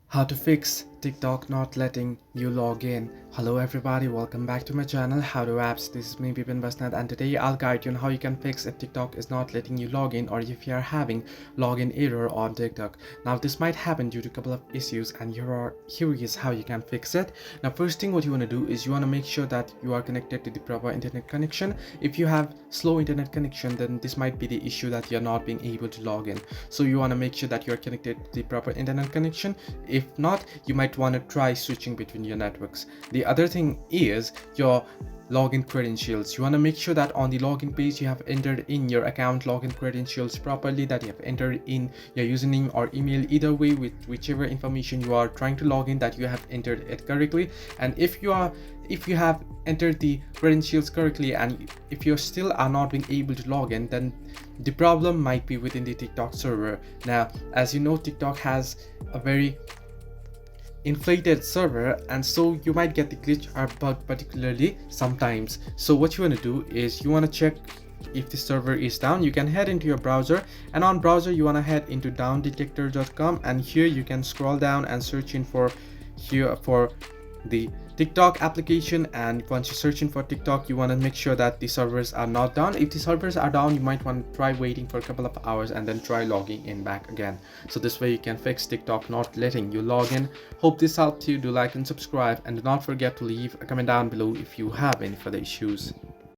How to fix TikTok not letting you log in. Hello everybody, welcome back to my channel How to Apps. This is me Bipin Basnat, and today I'll guide you on how you can fix if TikTok is not letting you log in or if you are having login error on TikTok. Now this might happen due to a couple of issues, and here is how you can fix it. Now first thing what you want to do is you want to make sure that you are connected to the proper internet connection. If you have slow internet connection, then this might be the issue that you're not being able to log in. So you want to make sure that you're connected to the proper internet connection. If not, you might want to try switching between your networks. The other thing is your login credentials. You want to make sure that on the login page you have entered in your account login credentials properly, that you have entered in your username or email, either way, with whichever information you are trying to log in, that you have entered it correctly. And if you have entered the credentials correctly and if you still are not being able to log in, then the problem might be within the TikTok server. Now as you know, TikTok has a very inflated server, and so you might get the glitch or bug particularly sometimes. So what you want to do is you want to check if the server is down. You can head into your browser, and on browser you want to head into downdetector.com, and here you can scroll down and search in for the TikTok application. And once you're searching for TikTok, you want to make sure that the servers are not down. If the servers are down, you might want to try waiting for a couple of hours and then try logging in back again. So this way you can fix TikTok not letting you log in. Hope this helped you. Do like and subscribe, and do not forget to leave a comment down below if you have any further issues.